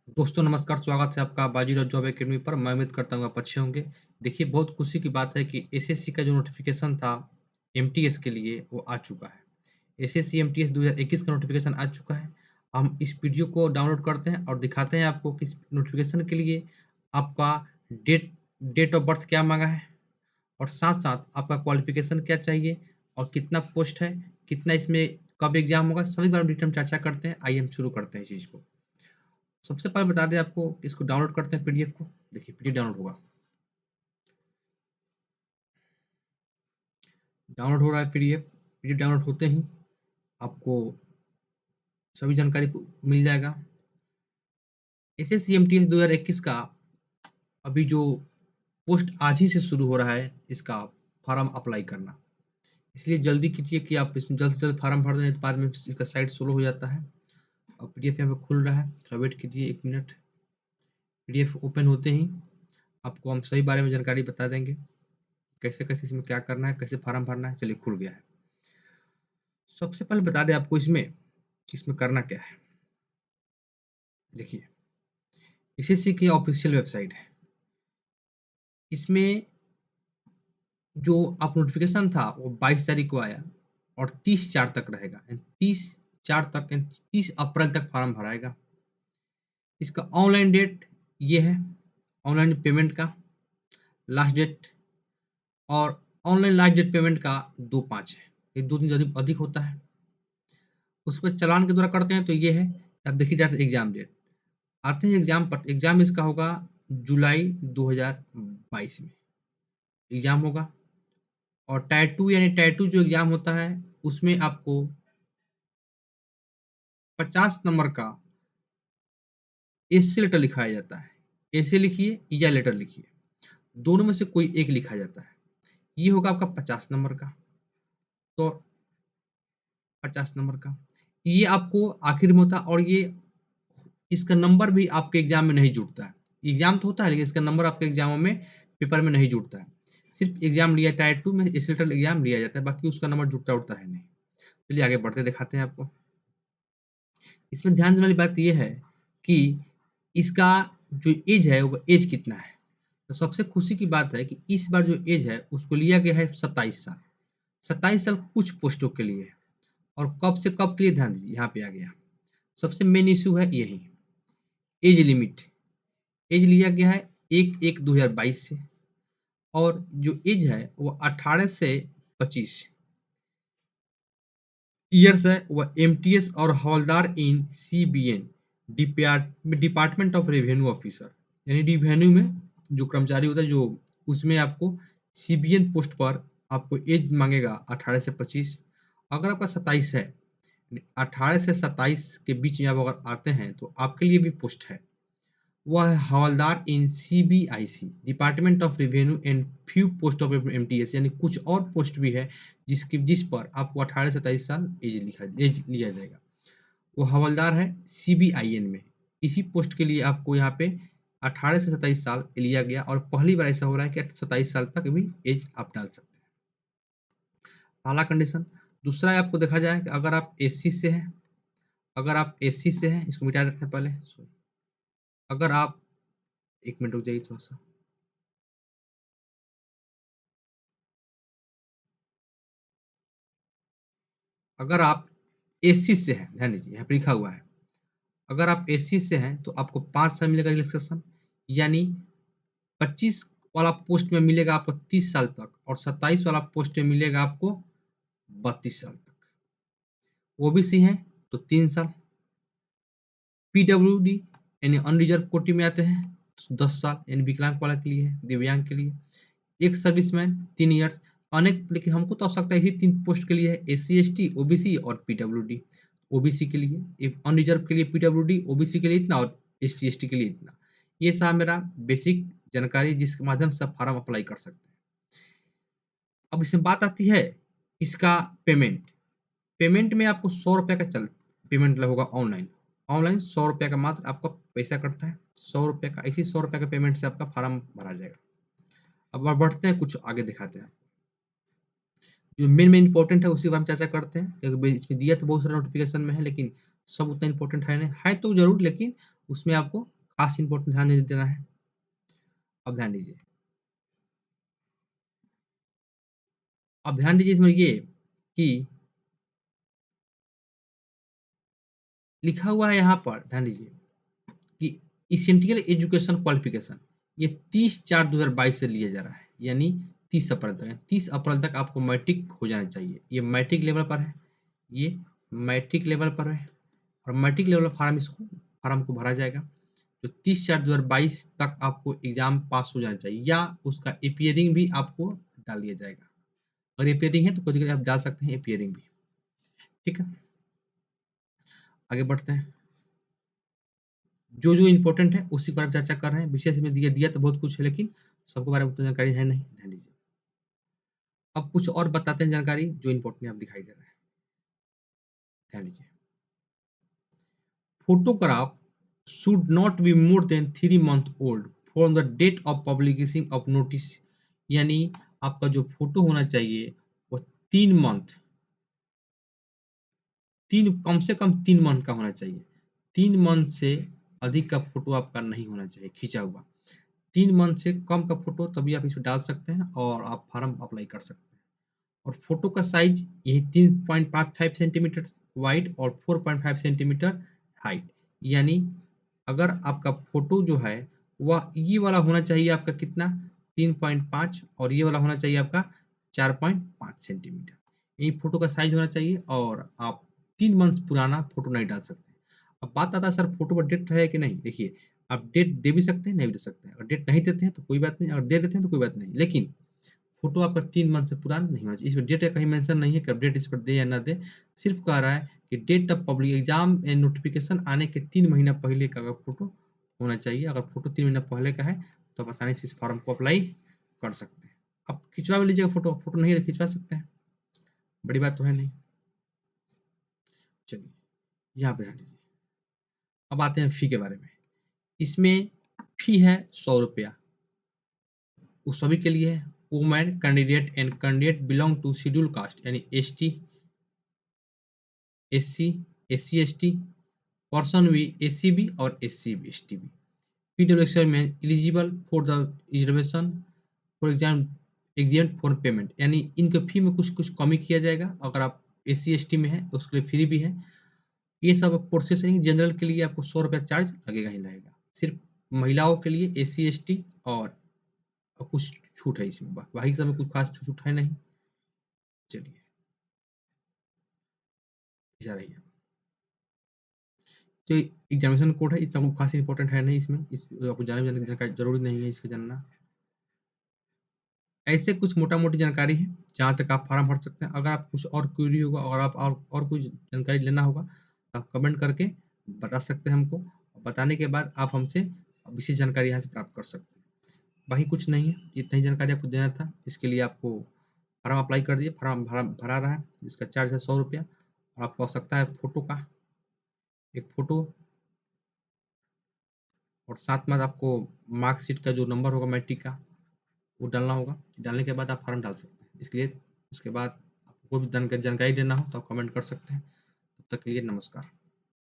दोस्तों नमस्कार, स्वागत है आपका बाजीराव जॉब एकेडमी पर। मैं उम्मीद करता हूँ आप अच्छे होंगे। देखिए, बहुत खुशी की बात है कि एसएससी का जो नोटिफ़िकेशन था एमटीएस के लिए वो आ चुका है। एसएससी एमटीएस 2021 का नोटिफ़िकेशन आ चुका है। हम इस वीडियो को डाउनलोड करते हैं और दिखाते हैं आपको कि इस नोटिफ़िकेशन के लिए आपका डेट डेट ऑफ बर्थ क्या माँगा है और साथ-साथ आपका क्वालिफ़िकेशन क्या चाहिए और कितना पोस्ट है, कितना इसमें कब एग्ज़ाम होगा, सभी बारे में डिटेल में चर्चा करते हैं। आइए हम शुरू करते हैं इस चीज़ को। सबसे पहले बता दें आपको कि इसको डाउनलोड करते हैं पीडीएफ को। देखिए पीडीएफ डाउनलोड होगा। डाउनलोड हो रहा है पीडीएफ। पीडीएफ डाउनलोड होते ही आपको सभी जानकारी मिल जाएगा। एसएससी एमटीएस 2021 का अभी जो पोस्ट आज ही से शुरू हो रहा है, इसका फॉर्म अप्लाई करना। इसलिए जल्दी कीजिए कि आप इसमें जल्द से जल्द फॉर्म भर दें, तो बाद में इसका साइट स्लो हो जाता है। और पीडीएफ यहाँ पे खुल रहा है, थोड़ा वेट कीजिए 1 मिनट। पीडीएफ ओपन होते ही आपको हम सही बारे में जानकारी बता देंगे, कैसे-कैसे इसमें क्या करना है, कैसे फॉर्म भरना है। चलिए खुल गया है। सबसे पहले बता दें आपको इसमें करना क्या है। देखिए, एसएससी की ऑफिशियल वेबसाइट है। इसमें जो आप नोटिफ़िकेशन था वो 22 तारीख को आया और 30/4 तक रहेगा। 30/4 तक यानी 30 अप्रैल तक फॉर्म भराएगा। इसका ऑनलाइन डेट ये है, ऑनलाइन पेमेंट का लास्ट डेट, और ऑनलाइन लास्ट डेट पेमेंट का 2/5 है। ये 2 दिन अधिक अधिक होता है। उसपे चालान के द्वारा करते हैं तो ये है। अब देखिए डायरेक्ट एग्ज़ाम डेट। आते हैं एग्ज़ाम पर। एग्ज़ाम इसका होगा जुलाई 2022 में एग्ज़ाम होगा। और टायर 2 यानी टायर 2 जो एग्ज़ाम होता है, उसमें आपको 50 नंबर का एस्से लेटर लिखाया जाता है। एस्से लिखिए या लेटर लिखिए, दोनों में से कोई एक लिखा जाता है। ये होगा आपका 50 नंबर का। तो 50 नंबर का, ये आपको आखिर में होता है और ये इसका नंबर भी आपके एग्ज़ाम में नहीं जुड़ता है। एग्ज़ाम तो होता है लेकिन इसका नंबर आपके एग्ज़ामों में पेपर में नहीं जुड़ता है। सिर्फ़ एग्ज़ाम लिया टायर 2 में एस्से लेटर एग्ज़ाम लिया जाता है, बाकी उसका नंबर जुड़ता-उड़ता है नहीं। चलिए आगे बढ़ते दिखाते हैं आपको। इसमें ध्यान देने वाली बात ये है कि इसका जो ऐज है वो ऐज कितना है। तो सबसे खुशी की बात है कि इस बार जो ऐज है उसको लिया गया है 27 साल। 27 साल कुछ पोस्टों के लिए है। और कब से कब के लिए ध्यान दीजिए, यहाँ पे आ गया। सबसे मेन इश्यू है यही, ऐज लिमिट। ऐज लिया गया है 1/1/2022 से, और जो ऐज है वो 18 से 25 ईयर्स है। वह एमटीएस और हवलदार in CBN department of revenue officer, यानी रेवेन्यू में जो कर्मचारी होता है, जो उसमें आपको सीबीएन पोस्ट पर आपको एज मांगेगा 18 से 25। अगर आपका 27 है, 18 से 27 के बीच में आप अगर आते हैं तो आपके लिए भी पोस्ट है। वह है हवलदार in CBIC department of revenue and few post of MTS, यानी कुछ और पोस्ट भी है जिस पर आपको 18 से 23 साल एज लिया जाएगा। वो हवलदार है सीबीआईएन में। इसी पोस्ट के लिए आपको यहाँ पे 18 से 27 साल लिया गया, और पहली बार ऐसा हो रहा है कि 27 साल तक भी एज आप डाल सकते हैं। पहला कंडीशन। दूसरा आपको देखा जाए कि अगर आप एससी से हैं, इसको मिटा देते हैं पहले। अगर आप 1 मिनट रुक जाइए थोड़ा-सा। अगर आप एससी से हैं, ध्यान दीजिए यहाँ पे लिखा हुआ है, अगर आप एससी से हैं तो आपको 5 साल मिलेगा रिलैक्सेशन, यानी 25 वाला पोस्ट में मिलेगा आपको 30 साल तक, और 27 वाला पोस्ट में मिलेगा आपको 32 साल तक। ओबीसी हैं तो 3 साल। पीडब्ल्यूडी यानी अनरिजर्व कोटि में आते हैं तो 10 साल, यानी विकलांग वाला के लिए है, दिव्यांग के लिए। एक सर्विसमैन 3 इयर्स। अनेक, लेकिन हमको तो आवश्यकता इसी 3 पोस्ट के लिए है, एससी, एसटी, ओबीसी और पीडब्ल्यूडी। ओबीसी के लिए, एक अनरिजर्व के लिए पीडब्ल्यूडी, ओबीसी के लिए इतना और एसटी, एसटी के लिए इतना। ये साहब मेरा बेसिक जानकारी जिसके माध्यम से आप फॉर्म अप्लाई कर सकते हैं। अब इसमें बात आती है इसका पेमेंट। पेमेंट में आपको ₹100 का चल पेमेंट होगा ऑनलाइन। ऑनलाइन ₹100 का मात्र आपका पैसा कटता है। ₹100 का, इसी ₹100 का पेमेंट से आपका फॉर्म भरा जाएगा। अब बढ़ते हैं, कुछ आगे दिखाते हैं। जो मेन में इम्पोर्टेंट है उसी के बारे में चर्चा करते हैं, क्योंकि इसमें दिया तो बहुत सारा नोटिफिकेशन में है, लेकिन सब उतना इम्पोर्टेंट है नहीं, है तो ज़रूर, लेकिन उसमें आपको खास इंपॉर्टेंट ध्यान नहीं देना है। अब ध्यान दीजिए, अब ध्यान दीजिए इसमें ये कि लिखा हुआ है यहाँ पर, ध्यान दीजिए कि इसेंशियल एजुकेशन क्वालिफिकेशन ये 30/4/2022 से लिया जा रहा है, यानी 30 अप्रैल तक है। 30 अप्रैल तक आपको मैट्रिक हो जाना चाहिए। ये मैट्रिक लेवल पर है, ये मैट्रिक लेवल पर है, और मैट्रिक लेवल फॉर्म को भरा जाएगा। तो 30/4/2022 तक आपको एग्जाम पास हो जाना चाहिए, या उसका एपियरिंग भी आपको डाल दिया जाएगा। और एपियरिंग है तो कोई दिक्कत, आप डाल सकते हैं एपियरिंग भी। ठीक है, आगे बढ़ते हैं। जो जो इम्पोर्टेंट है उसी पर चर्चा कर रहे हैं। विशेष में दिया दिया तो बहुत कुछ है, लेकिन सबके बारे में उतना जानकारी है नहीं, ध्यान दीजिए। अब कुछ और बताते हैं जानकारी जो इम्पोर्टेंट आप दिखाई दे रहा है, ध्यान दीजिए। Photograph should not be more than 3 months old from the date of publication of notice, यानी आपका जो फोटो होना चाहिए वो 3 मंथ, कम से कम 3 मंथ का होना चाहिए। 3 मंथ से अधिक का फोटो आपका नहीं होना चाहिए खींचा हुआ। 3 मंथ से कम का फोटो तभी आप इसमें डाल सकते हैं और आप फॉर्म अप्लाई कर सकते हैं। और फोटो का साइज यही 3.55 सेंटीमीटर वाइड और 4.5 सेंटीमीटर हाइट, यानी अगर आपका फोटो जो है वह ये वाला होना चाहिए आपका कितना 3.5, और ये वाला होना चाहिए आपका 4.5 सेंटीमीटर, यही फोटो का साइज होना चाहिए। और आप 3 मंथ पुराना फोटो नहीं डाल सकते। अब बात आता है सर फोटो पर डेट है कि नहीं। देखिए, आप डेट दे भी सकते हैं, नहीं भी दे सकते हैं। अगर डेट नहीं देते हैं तो कोई बात नहीं, अगर दे देते हैं तो कोई बात नहीं, लेकिन फोटो आपका 3 मंथ से पुराना नहीं होना चाहिए। इसमें डेट का कहीं मेंशन नहीं है कि अपडेट इस पर दे या ना दे, सिर्फ कह रहा है कि date of public exam notification आने के 3 महीना पहले का अगर फोटो होना चाहिए। अगर फोटो 3 महीना पहले का है तो आप आसानी से इस फॉर्म को अप्लाई कर सकते हैं। आप खिंचवा भी लीजिएगा फोटो, फोटो नहीं है तो खिंचवा सकते हैं, बड़ी बात तो है नहीं। चलिए यहाँ पे ध्यान दीजिए। अब आते हैं फी के बारे में। इसमें फी है 100 रुपया, उस सभी के लिए है। Women candidate and candidate belong to schedule caste, यानी ST, SC, SC ST person with SCB और एससी/एसटीबी। पीडब्ल्यूएक्स में eligible for the reservation for exam exempt for payment, यानी इनके फी में कुछ कुछ कमी किया जाएगा। अगर आप एससी/एसटी में है तो उसके लिए फ्री भी है। ये सब प्रोसेस है। जनरल के लिए आपको 100 रुपया चार्ज लगेगा ही लगेगा। सिर्फ महिलाओं के लिए एससी/एसटी और कुछ छूट है इसमें, बाकी सब में कुछ खास छूट है नहीं। चलिए जा रही है। जो एग्जामिनेशन कोड है इतना खास इंपॉर्टेंट है नहीं इसमें, इस आपको जानकारी जरूरी नहीं है इसका जानना। ऐसे कुछ मोटा मोटी जानकारी है जहाँ तक आप फॉर्म भर सकते हैं। अगर आप कुछ और क्वेरी होगा, अगर आप और कुछ जानकारी लेना होगा तो आप कमेंट करके बता सकते हैं हमको। बताने के बाद आप हमसे विशेष जानकारी यहाँ से प्राप्त कर सकते हैं। बाकी कुछ नहीं है, इतना ही जानकारी आपको देना था। इसके लिए आपको फॉर्म अप्लाई कर दिए, फॉर्म भरा रहा है, इसका चार्ज है 100 रुपया। और आपको आवश्यकता है फोटो का, एक फोटो, और साथ में आपको मार्कशीट का जो नंबर होगा मैट्रिक का वो डालना होगा। डालने के बाद आप फॉर्म डाल सकते हैं। इसके लिए इसके बाद आपको कोई भी जानकारी लेना हो तो आप कमेंट कर सकते हैं। तब तक के लिए नमस्कार।